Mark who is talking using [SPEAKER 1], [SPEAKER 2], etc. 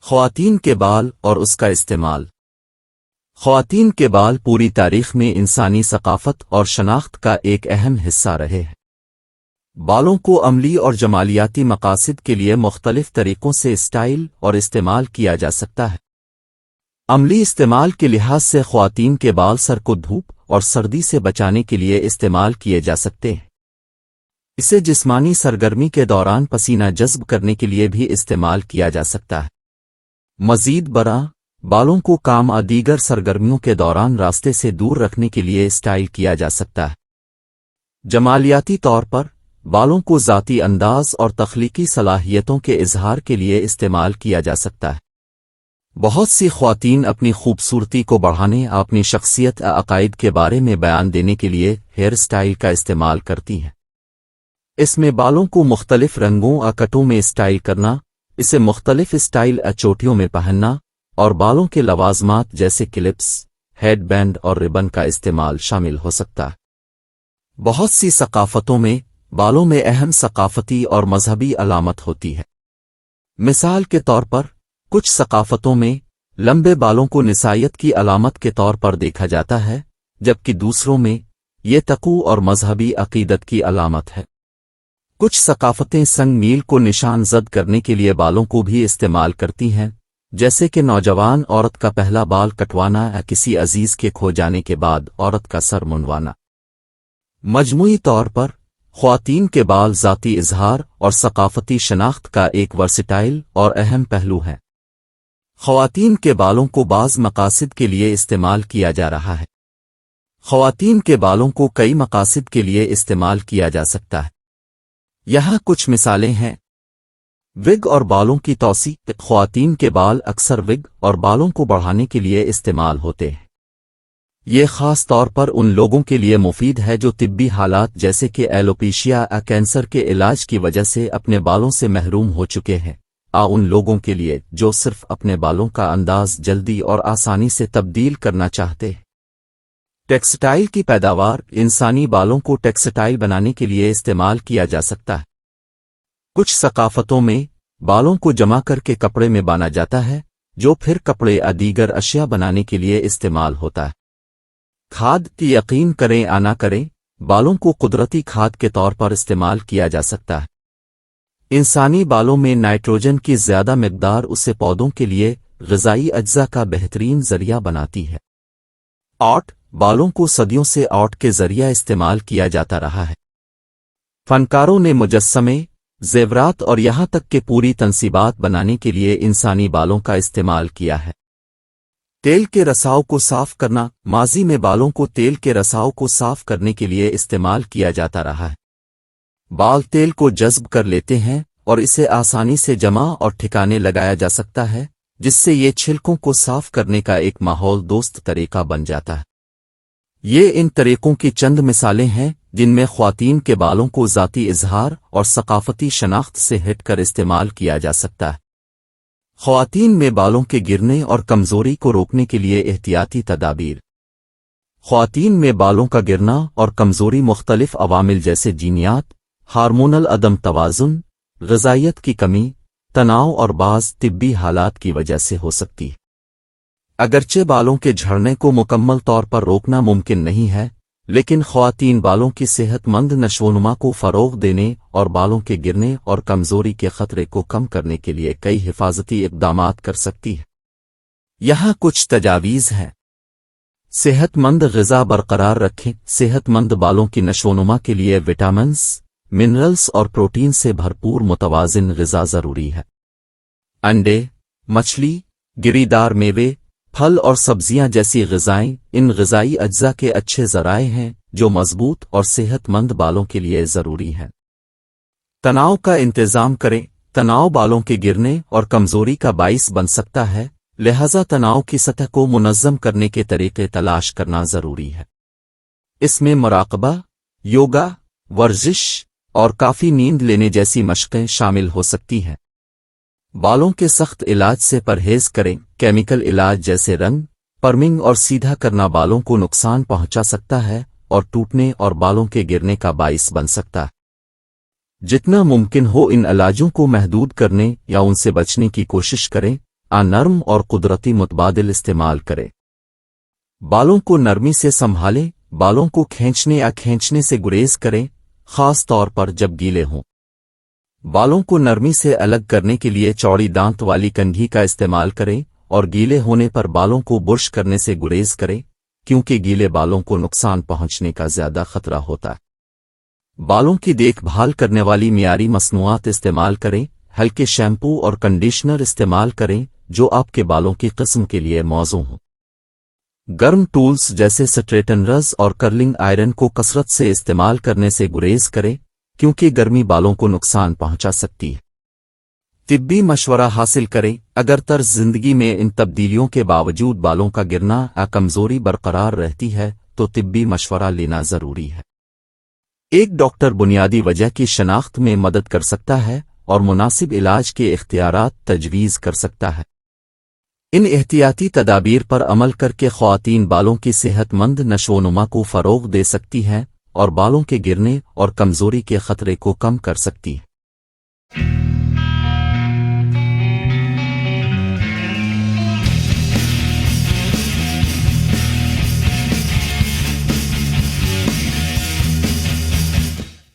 [SPEAKER 1] خواتین کے بال اور اس کا استعمال۔ خواتین کے بال پوری تاریخ میں انسانی ثقافت اور شناخت کا ایک اہم حصہ رہے ہیں۔ بالوں کو عملی اور جمالیاتی مقاصد کے لیے مختلف طریقوں سے اسٹائل اور استعمال کیا جا سکتا ہے۔ عملی استعمال کے لحاظ سے خواتین کے بال سر کو دھوپ اور سردی سے بچانے کے لیے استعمال کیے جا سکتے ہیں۔ اسے جسمانی سرگرمی کے دوران پسینہ جذب کرنے کے لیے بھی استعمال کیا جا سکتا ہے۔ مزید برآں، بالوں کو کام اور دیگر سرگرمیوں کے دوران راستے سے دور رکھنے کے لیے اسٹائل کیا جا سکتا ہے۔ جمالیاتی طور پر، بالوں کو ذاتی انداز اور تخلیقی صلاحیتوں کے اظہار کے لیے استعمال کیا جا سکتا ہے۔ بہت سی خواتین اپنی خوبصورتی کو بڑھانے اور اپنی شخصیت اور عقائد کے بارے میں بیان دینے کے لیے ہیئر سٹائل کا استعمال کرتی ہیں۔ اس میں بالوں کو مختلف رنگوں اور کٹوں میں اسٹائل کرنا، اسے مختلف اسٹائل اور چوٹیوں میں پہننا، اور بالوں کے لوازمات جیسے کلپس، ہیڈ بینڈ اور ربن کا استعمال شامل ہو سکتا ہے۔ بہت سی ثقافتوں میں بالوں میں اہم ثقافتی اور مذہبی علامت ہوتی ہے۔ مثال کے طور پر، کچھ ثقافتوں میں لمبے بالوں کو نسائیت کی علامت کے طور پر دیکھا جاتا ہے، جبکہ دوسروں میں یہ تقوی اور مذہبی عقیدت کی علامت ہے۔ کچھ ثقافتیں سنگ میل کو نشان زد کرنے کے لیے بالوں کو بھی استعمال کرتی ہیں، جیسے کہ نوجوان عورت کا پہلا بال کٹوانا یا کسی عزیز کے کھو جانے کے بعد عورت کا سر منڈوانا۔ مجموعی طور پر، خواتین کے بال ذاتی اظہار اور ثقافتی شناخت کا ایک ورسٹائل اور اہم پہلو ہے۔ خواتین کے بالوں کو بعض مقاصد کے لیے استعمال کیا جا رہا ہے۔ خواتین کے بالوں کو کئی مقاصد کے لیے استعمال کیا جا سکتا ہے۔ یہاں کچھ مثالیں ہیں۔ وگ اور بالوں کی توسیع۔ خواتین کے بال اکثر وگ اور بالوں کو بڑھانے کے لیے استعمال ہوتے ہیں۔ یہ خاص طور پر ان لوگوں کے لیے مفید ہے جو طبی حالات جیسے کہ ایلوپیشیا یا کینسر کے علاج کی وجہ سے اپنے بالوں سے محروم ہو چکے ہیں، ان لوگوں کے لیے جو صرف اپنے بالوں کا انداز جلدی اور آسانی سے تبدیل کرنا چاہتے ہیں۔ ٹیکسٹائل کی پیداوار۔ انسانی بالوں کو ٹیکسٹائل بنانے کے لیے استعمال کیا جا سکتا ہے۔ کچھ ثقافتوں میں بالوں کو جمع کر کے کپڑے میں بانا جاتا ہے، جو پھر کپڑے اور دیگر اشیاء بنانے کے لیے استعمال ہوتا ہے۔ کھاد کی یقین کریں یا نہ کریں، بالوں کو قدرتی کھاد کے طور پر استعمال کیا جا سکتا ہے۔ انسانی بالوں میں نائٹروجن کی زیادہ مقدار اسے پودوں کے لیے غذائی اجزاء کا بہترین ذریعہ بناتی ہے۔ آرٹ۔ بالوں کو صدیوں سے آرٹ کے ذریعہ استعمال کیا جاتا رہا ہے۔ فنکاروں نے مجسمے، زیورات اور یہاں تک کہ پوری تنصیبات بنانے کے لیے انسانی بالوں کا استعمال کیا ہے۔ تیل کے رساؤ کو صاف کرنا۔ ماضی میں بالوں کو تیل کے رساؤ کو صاف کرنے کے لیے استعمال کیا جاتا رہا ہے۔ بال تیل کو جذب کر لیتے ہیں اور اسے آسانی سے جمع اور ٹھکانے لگایا جا سکتا ہے، جس سے یہ چھلکوں کو صاف کرنے کا ایک ماحول دوست طریقہ بن جاتا ہے۔ یہ ان طریقوں کی چند مثالیں ہیں جن میں خواتین کے بالوں کو ذاتی اظہار اور ثقافتی شناخت سے ہٹ کر استعمال کیا جا سکتا ہے۔ خواتین میں بالوں کے گرنے اور کمزوری کو روکنے کے لیے احتیاطی تدابیر۔ خواتین میں بالوں کا گرنا اور کمزوری مختلف عوامل جیسے جینیات، ہارمونل عدم توازن، غذائیت کی کمی، تناؤ اور بعض طبی حالات کی وجہ سے ہو سکتی ہے۔ اگرچہ بالوں کے جھڑنے کو مکمل طور پر روکنا ممکن نہیں ہے، لیکن خواتین بالوں کی صحت مند نشوونما کو فروغ دینے اور بالوں کے گرنے اور کمزوری کے خطرے کو کم کرنے کے لیے کئی حفاظتی اقدامات کر سکتی ہے۔ یہاں کچھ تجاویز ہیں۔ صحت مند غذا برقرار رکھیں۔ صحت مند بالوں کی نشوونما کے لیے وٹامنز، منرلز اور پروٹین سے بھرپور متوازن غذا ضروری ہے۔ انڈے، مچھلی، گری دار میوے، پھل اور سبزیاں جیسی غذائیں ان غذائی اجزاء کے اچھے ذرائع ہیں جو مضبوط اور صحت مند بالوں کے لیے ضروری ہیں۔ تناؤ کا انتظام کریں۔ تناؤ بالوں کے گرنے اور کمزوری کا باعث بن سکتا ہے، لہذا تناؤ کی سطح کو منظم کرنے کے طریقے تلاش کرنا ضروری ہے۔ اس میں مراقبہ، یوگا، ورزش اور کافی نیند لینے جیسی مشقیں شامل ہو سکتی ہیں۔ بالوں کے سخت علاج سے پرہیز کریں۔ کیمیکل علاج جیسے رنگ، پرمنگ اور سیدھا کرنا بالوں کو نقصان پہنچا سکتا ہے اور ٹوٹنے اور بالوں کے گرنے کا باعث بن سکتا ہے۔ جتنا ممکن ہو ان علاجوں کو محدود کرنے یا ان سے بچنے کی کوشش کریں، نرم اور قدرتی متبادل استعمال کرے۔ بالوں کو نرمی سے سنبھالیں، بالوں کو کھینچنے یا کھینچنے سے گریز کریں، خاص طور پر جب گیلے ہوں۔ بالوں کو نرمی سے الگ کرنے کے لیے چوڑی دانت والی کنگھی کا استعمال کریں اور گیلے ہونے پر بالوں کو برش کرنے سے گریز کریں، کیونکہ گیلے بالوں کو نقصان پہنچنے کا زیادہ خطرہ ہوتا ہے۔ بالوں کی دیکھ بھال کرنے والی معیاری مصنوعات استعمال کریں، ہلکے شیمپو اور کنڈیشنر استعمال کریں جو آپ کے بالوں کی قسم کے لیے موزوں ہوں۔ گرم ٹولز جیسے سٹریٹنرز اور کرلنگ آئرن کو کثرت سے استعمال کرنے سے گریز کریں، کیونکہ گرمی بالوں کو نقصان پہنچا سکتی ہے۔ طبی مشورہ حاصل کریں، اگر طرز زندگی میں ان تبدیلیوں کے باوجود بالوں کا گرنا یا کمزوری برقرار رہتی ہے تو طبی مشورہ لینا ضروری ہے۔ ایک ڈاکٹر بنیادی وجہ کی شناخت میں مدد کر سکتا ہے اور مناسب علاج کے اختیارات تجویز کر سکتا ہے۔ ان احتیاطی تدابیر پر عمل کر کے خواتین بالوں کی صحت مند نشو و نما کو فروغ دے سکتی ہیں اور بالوں کے گرنے اور کمزوری کے خطرے کو کم کر سکتی ہیں۔